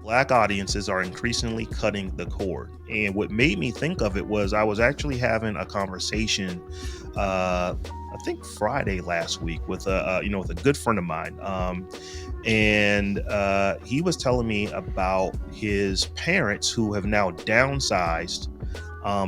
Black audiences are increasingly cutting the cord. And what made me think of it was I was actually having a conversation, I think Friday last week with with a good friend of mine, and he was telling me about his parents who have now downsized.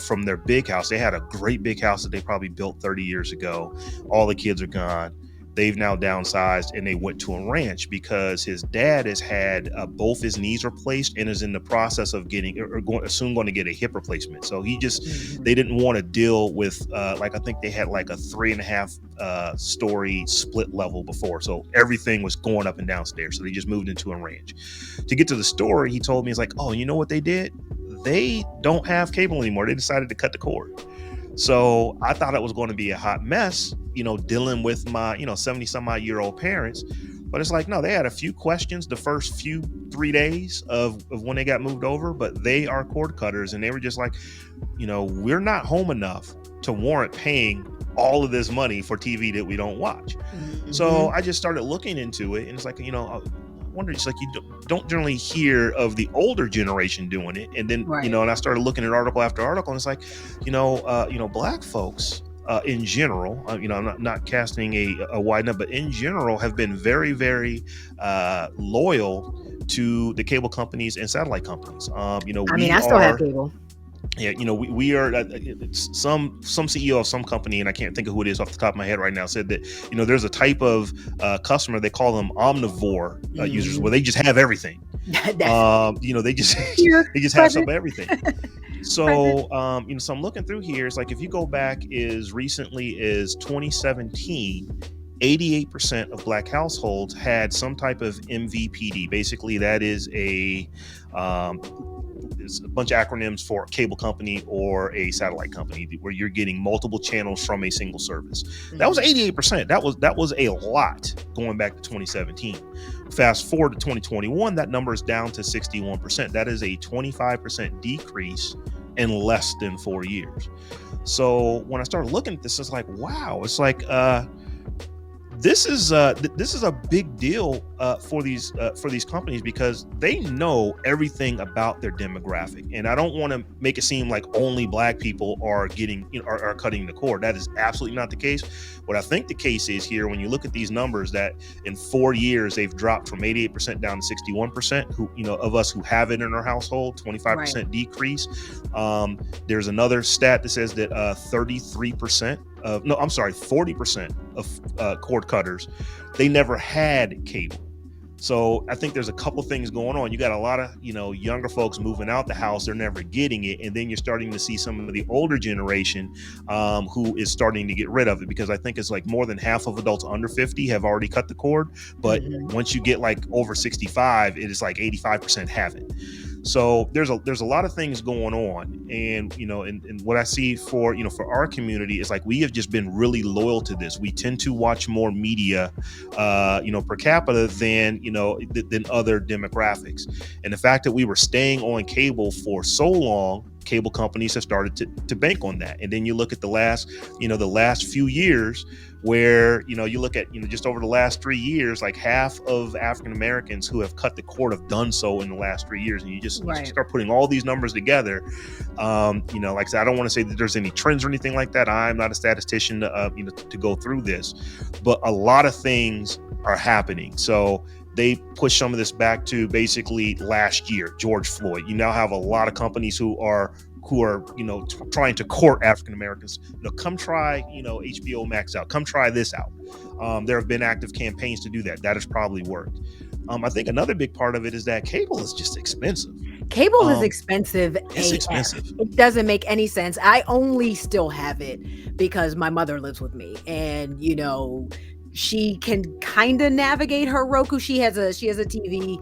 From their big house. They had a great big house that they probably built 30 years ago. All the kids are gone. They've now downsized and they went to a ranch because his dad has had both his knees replaced and is in the process of getting or soon going to get a hip replacement. So they Mhm. didn't want to deal with like I think they had like a 3.5 story split level before. So everything was going up and downstairs. So they just moved into a ranch. To get to the story, he told me, he's like, oh, you know what they did? They don't have cable anymore. They decided to cut the cord. So I thought it was going to be a hot mess, dealing with my, 70 some odd year old parents. But it's like, no, they had a few questions the first few 3 days of when they got moved over, but they are cord cutters. And they were just like, we're not home enough to warrant paying all of this money for TV that we don't watch. So Mhm. I just started looking into it, and it's like, I wonder, it's like you don't generally hear of the older generation doing it, and then Right. and I started looking at article after article, and it's like, black folks. In general, I'm not casting a wide net, but in general, have been very, very loyal to the cable companies and satellite companies. I mean, We I still have are cable. yeah, we are it's some CEO of some company, and I can't think of who it is off the top of my head right now, said that there's a type of customer, they call them omnivore users, where Mhm. they just have everything. That's They just here, they just have some present, of everything. present. So so I'm looking through here. It's like if you go back as recently as 2017, 88% of black households had some type of MVPD. Basically, that is um, it's a bunch of acronyms for cable company or a satellite company where you're getting multiple channels from a single service. That was Mhm. 88%. That was a lot going back to 2017. Fast forward to 2021, that number is down to 61%. That is a 25% decrease in less than 4 years. So when I started looking at this, it's like, wow, it's like this is a big deal for these companies because they know everything about their demographic, and I don't want to make it seem like only black people are getting are cutting the cord. That is absolutely not the case. What I think the case is here, when you look at these numbers, that in 4 years they've dropped from 88% down to 61%, who of us who have it in our household, Right. 25% decrease. There's another stat that says that 33% of no I'm sorry 40% of cord cutters, they never had cable. So I think there's a couple things going on. You got a lot of younger folks moving out the house, they're never getting it, and then you're starting to see some of the older generation who is starting to get rid of it, because I think it's like more than half of adults under 50 have already cut the cord, but Mhm. once you get like over 65, it is like 85% haven't. So there's a lot of things going on, and and what I see for for our community is like we have just been really loyal to this. We tend to watch more media per capita than than other demographics, and the fact that we were staying on cable for so long, cable companies have started to bank on that. And then you look at the last few years, where you look at just over the last 3 years, like half of African Americans who have cut the cord have done so in the last 3 years, and you Right. start putting all these numbers together. Like I said, I don't want to say that there's any trends or anything like that. I'm not a statistician to go through this, but a lot of things are happening. So they push some of this back to basically last year, George Floyd. You now have a lot of companies who are trying to court African Americans. Come try HBO Max out. Come try this out. There have been active campaigns to do that. That has probably worked. I think another big part of it is that cable is just expensive. Cable is Um, expensive it's AF. expensive. It doesn't make any sense. I only still have it because my mother lives with me, and she can kind of navigate her Roku. She has a TV.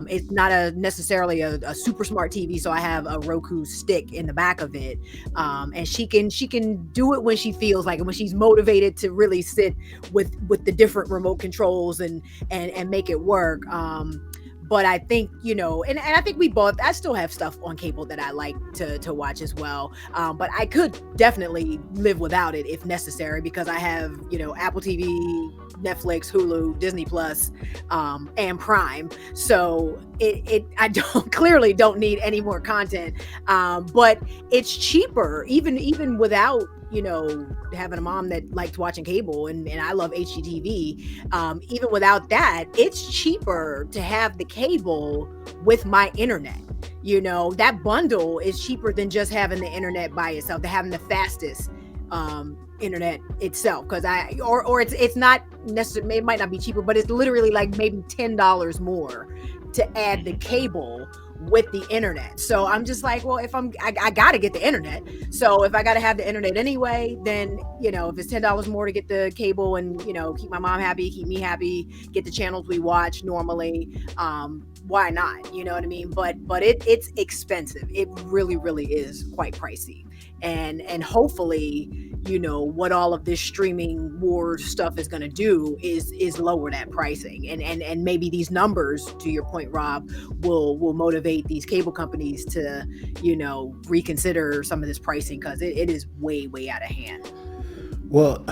It's not a necessarily a super smart TV, so I have a Roku stick in the back of it. And she can do it when she feels like it, when she's motivated to really sit with the different remote controls and make it work. But I think, and I think I still have stuff on cable that I like to watch as well. But I could definitely live without it if necessary, because I have, Apple TV, Netflix, Hulu, Disney Plus, and Prime. So I don't clearly don't need any more content. But it's cheaper, even without, having a mom that liked watching cable, and I love HGTV. Even without that, it's cheaper to have the cable with my internet. That bundle is cheaper than just having the internet by itself, to having the fastest internet itself, because it's not necessarily, it might not be cheaper, but it's literally like maybe $10 more to add the cable with the internet. So I'm just like, well, if I gotta get the internet, so if I gotta have the internet anyway, then if it's $10 more to get the cable and keep my mom happy, keep me happy, get the channels we watch normally, why not? You know what I mean? But it's expensive. It really, really is quite pricey. And hopefully, what all of this streaming war stuff is going to do is lower that pricing, and maybe these numbers, to your point, Rob, will motivate these cable companies to reconsider some of this pricing, because it is way out of hand. Well,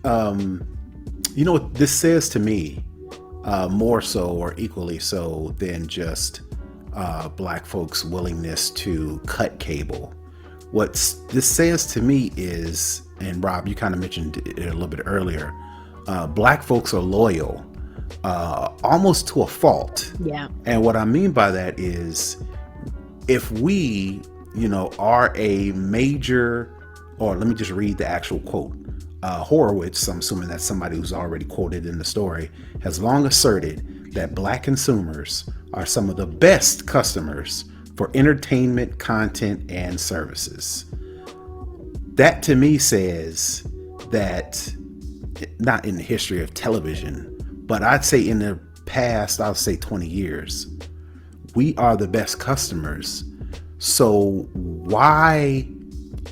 what this says to me, more so or equally so than just Black folks' willingness to cut cable. What this says to me is, and Rob, you kind of mentioned it a little bit earlier, Black folks are loyal, almost to a fault. Yeah. And what I mean by that is, if we, are a major, or let me just read the actual quote. Horowitz, I'm assuming that's somebody who's already quoted in the story, has long asserted that Black consumers are some of the best customers for entertainment, content, and services. That to me says that, not in the history of television, but I'd say in the past, I'll say 20 years, we are the best customers. So why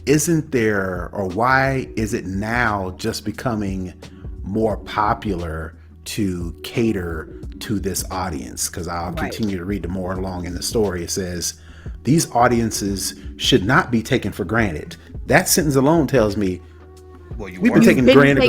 isn't there, or why is it now just becoming more popular to cater to this audience? Because I'll continue to read the more along in the story. It says, these audiences should not be taken for granted. That sentence alone tells me, we've been taking granted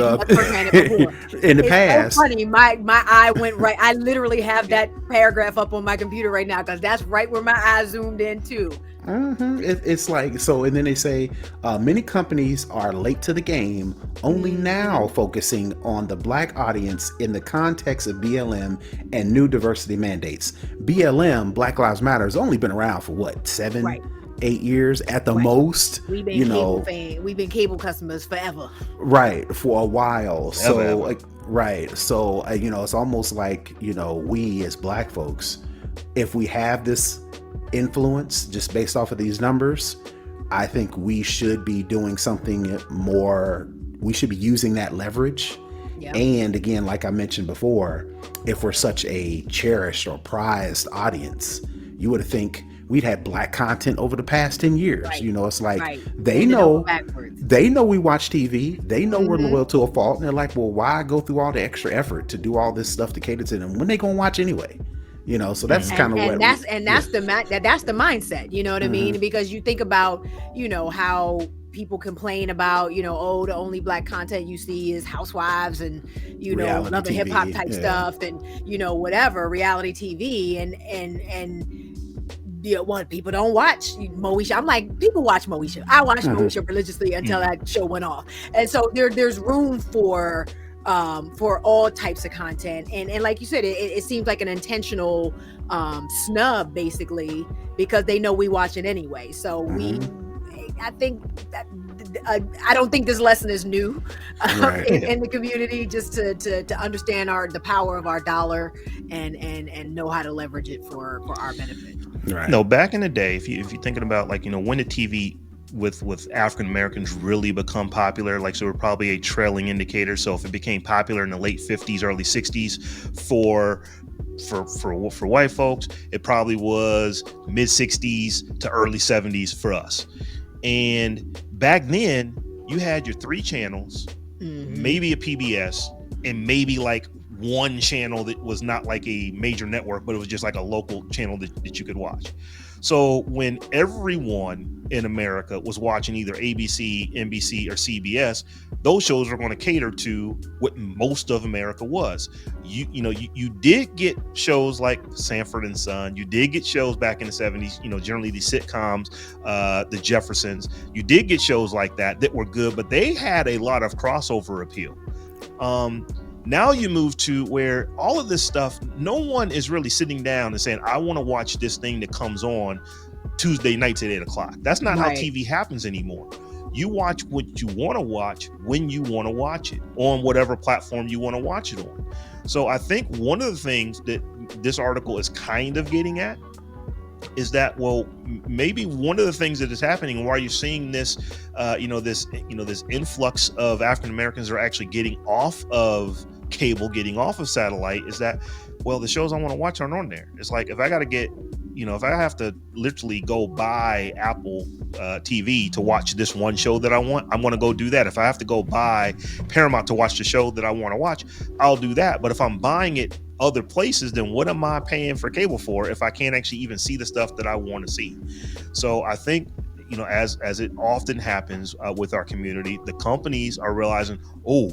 in the past. So funny. My eye went right. I literally have that paragraph up on my computer right now, because that's right where my eye zoomed in too. Mm-hmm. It's like, so, and then they say many companies are late to the game, only now focusing on the Black audience in the context of BLM and new diversity mandates. BLM, Black Lives Matter, has only been around for what, 7-8 years at the most. We've been we've been cable customers forever. Right, for a while. So it's almost like, we as Black folks, if we have this influence just based off of these numbers, I think we should be doing something more. We should be using that leverage. Yep. And again, like I mentioned before, if we're such a cherished or prized audience, you would think we'd had Black content over the past 10 years. It's like they know we watch TV. They know we're loyal to a fault. And they're like, well, why go through all the extra effort to do all this stuff to cater to them when they gonna watch anyway? So that's kind of what that's the mindset, you know what I mean? Because you think about, how people complain about, the only Black content you see is Housewives and, reality another hip hop type stuff and, whatever, reality TV and what people don't watch Moesha. I'm like, people watch Moesha. I watched Moesha religiously until that show went off. And so there's room for all types of content, and like you said, it seems like an intentional snub, basically, because they know we watch it anyway. So I think that I don't think this lesson is new in the community, just to understand the power of our dollar and know how to leverage it for our benefit. Right. No, back in the day, if you're thinking about, like, when the TV with African Americans really become popular, like, so we're probably a trailing indicator. So if it became popular in the late 50s, early 60s for white folks, it probably was mid 60s to early 70s for us. And back then you had your 3 channels, maybe a PBS, and maybe like one channel that was not like a major network, but it was just like a local channel that you could watch. So when everyone in America was watching either ABC, NBC, or CBS, those shows were going to cater to what most of America was. You did get shows like Sanford and Son. You did get shows back in the 70s, generally the sitcoms, the Jeffersons. You did get shows like that were good, but they had a lot of crossover appeal. Now you move to where all of this stuff, no one is really sitting down and saying, I want to watch this thing that comes on Tuesday nights at 8:00. That's not how TV happens anymore. You watch what you want to watch when you want to watch it on whatever platform you want to watch it on. So I think one of the things that this article is kind of getting at is that, well, maybe one of the things that is happening why you're seeing this, this influx of African Americans are actually getting off of cable, getting off of satellite, is that, well, the shows I want to watch aren't on there. It's like if I got to get, if I have to literally go buy Apple TV to watch this one show that I want, I'm going to go do that. If I have to go buy Paramount to watch the show that I want to watch, I'll do that. But if I'm buying it other places, then what am I paying for cable for if I can't actually even see the stuff that I want to see? So I think, as it often happens with our community, the companies are realizing, oh,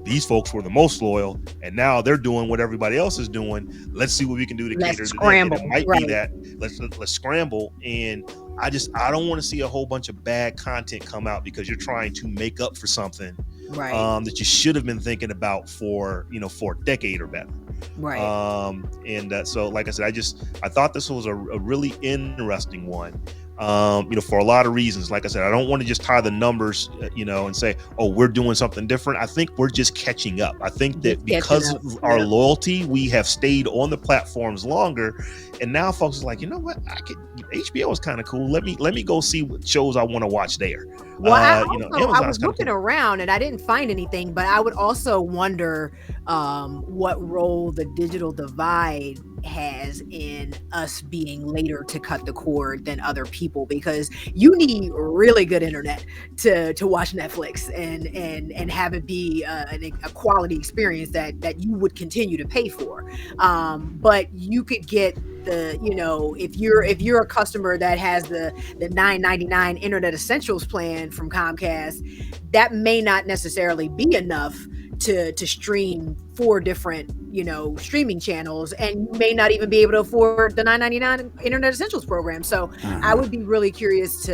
these folks were the most loyal, and now they're doing what everybody else is doing. Let's see what we can do to cater to them. And it might be that let's scramble. And I don't want to see a whole bunch of bad content come out because you're trying to make up for something that you should have been thinking about for a decade or better. So like I said, I thought this was a really interesting one. For a lot of reasons. Like I said, I don't want to just tie the numbers, and say, oh, we're doing something different. I think we're just catching up. I think that because of our loyalty, we have stayed on the platforms longer. And now folks are like, you know what? HBO is kind of cool. Let me go see what shows I want to watch there. Well, I was looking around and I didn't find anything, but I would also wonder what role the digital divide has in us being later to cut the cord than other people, because you need really good internet to watch Netflix and have it be a quality experience that you would continue to pay for. But you could get if you're a customer that has the $9.99 Internet Essentials plan from Comcast, that may not necessarily be enough to stream 4 different streaming channels, and you may not even be able to afford the $9.99 Internet Essentials program. So I would be really curious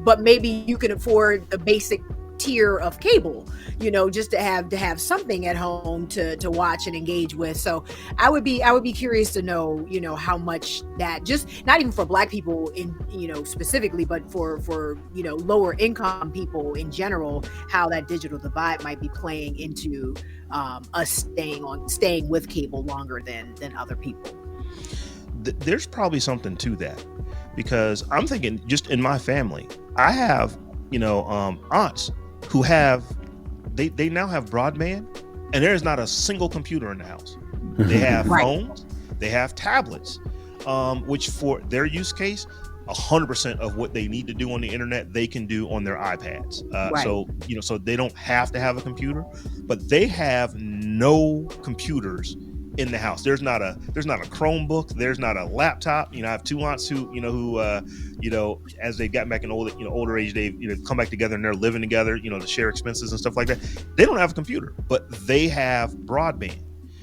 but maybe you can afford the basic tier of cable, just to have something at home to watch and engage with. So I would be curious to know, how much that, just not even for Black people in, specifically, but for lower income people in general, how that digital divide might be playing into us staying with cable longer than other people. There's probably something to that, because I'm thinking just in my family, I have, aunts who have, they now have broadband, and there is not a single computer in the house. They have phones, they have tablets, which for their use case, 100% of what they need to do on the internet, they can do on their iPads. So they don't have to have a computer, but they have no computers in the house. There's not a Chromebook. There's not a laptop. I have 2 aunts who as they've gotten back in older age, they've come back together and they're living together, to share expenses and stuff like that. They don't have a computer, but they have broadband.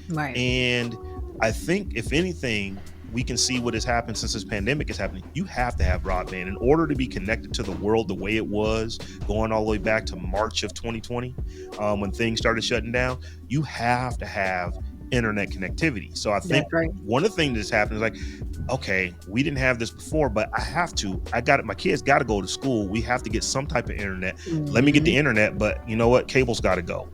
Right. And I think if anything, we can see what has happened since this pandemic is happening. You have to have broadband in order to be connected to the world the way it was going all the way back to March of 2020, when things started shutting down. You have to have internet connectivity. So I think one of the things that's happened is like, okay, we didn't have this before, but I got it. My kids got to go to school. We have to get some type of internet. Let me get the internet, but you know what? Cable's got to go.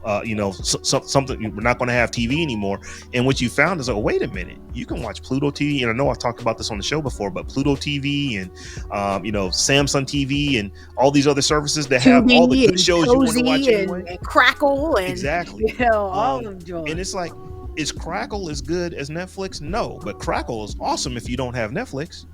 Something, we're not going to have TV anymore. And what you found is, wait a minute, you can watch Pluto TV. And I know I've talked about this on the show before, but Pluto TV and, Samsung TV and all these other services that have all the good shows you want to watch anyway. And Crackle and exactly. All of them join. And it's like, is Crackle as good as Netflix? No, but Crackle is awesome if you don't have Netflix.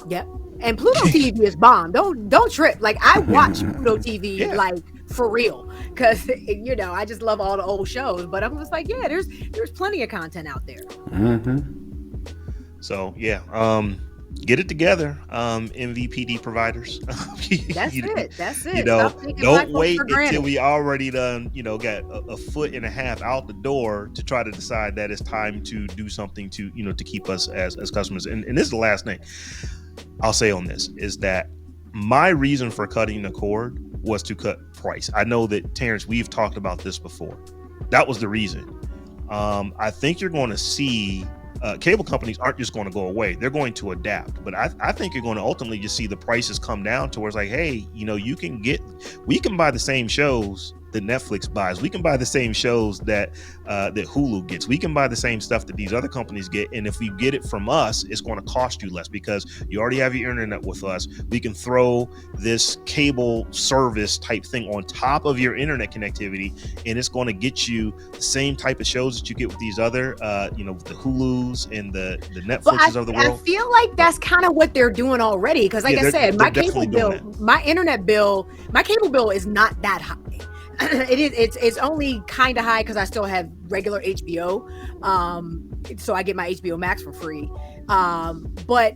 Yep. And Pluto TV is bomb. Don't trip. Like, I watch Pluto TV like for real, because you know I just love all the old shows. But I'm just like, yeah, there's plenty of content out there. So yeah, get it together, MVPD providers. That's you, it. That's you it. know, Stop taking black don't folks wait for until granted. we already done, you know, got a foot and a half out the door to try to decide that it's time to do something to, you know, to keep us as customers. And this is the last thing I'll say on this is that my reason for cutting the cord was to cut price. I know that, Terrance, we've talked about this before. That was the reason. I think you're going to see cable companies aren't just going to go away. They're going to adapt. But I think you're going to ultimately just see the prices come down to where it's like, hey, you know, we can buy the same shows that Netflix buys. We can buy the same shows that Hulu gets. We can buy the same stuff that these other companies get. And if we get it from us, it's going to cost you less because you already have your internet with us. We can throw this cable service type thing on top of your internet connectivity, and it's going to get you the same type of shows that you get with these other, you know, the Hulus and the Netflixes of the I world. feel like that's kind of what they're doing already. Because, like I said, my cable bill, my internet bill, my cable bill is not that high. It's only kind of high because I still have regular HBO, so I get my HBO Max for free. But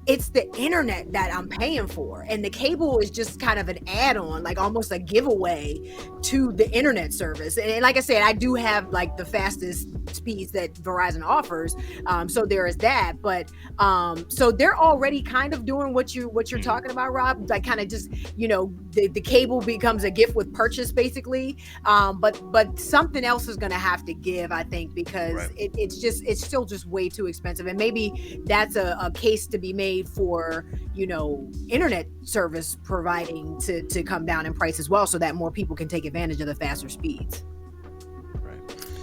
it's the internet that I'm paying for, and the cable is just kind of an add-on, like almost a giveaway to the internet service. And like I said, I do have like the fastest speeds that Verizon offers, so there is that. But so they're already kind of doing what you're talking about, Rob. Like kind of just, you know, the cable becomes a gift with purchase, basically. But something else is going to have to give, I think, because it's still just way too expensive, and maybe that's a case to be made for, you know, internet service providing to come down in price as well, so that more people can take advantage of the faster speeds.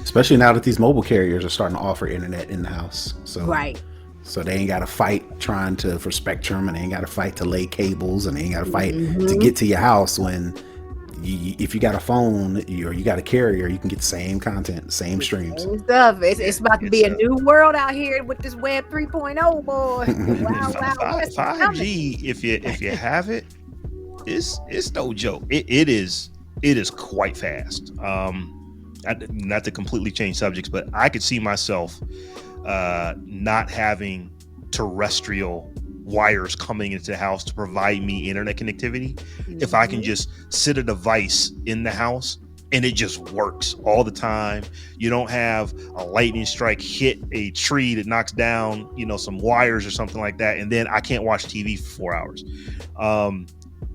Especially now that these mobile carriers are starting to offer internet in the house. So so they ain't got to fight trying for spectrum, and they ain't got to fight to lay cables, and they ain't got to fight to get to your house. When if you got a phone or you got a carrier, you can get the same content, same streams. Same stuff. It's about to be a new world out here with this Web 3.0, boy. Wow. 5G, if you have it, it's no joke. It is quite fast. Not to completely change subjects, but I could see myself not having terrestrial wires coming into the house to provide me internet connectivity. If I can just sit a device in the house and it just works all the time. You don't have a lightning strike hit a tree that knocks down, you know, some wires or something like that, and then I can't watch TV for 4 hours.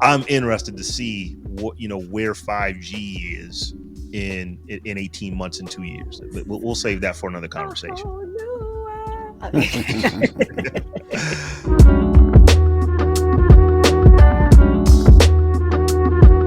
I'm interested to see what, you know, where 5G is in 18 months and 2 years. But we'll save that for another conversation. Oh, no.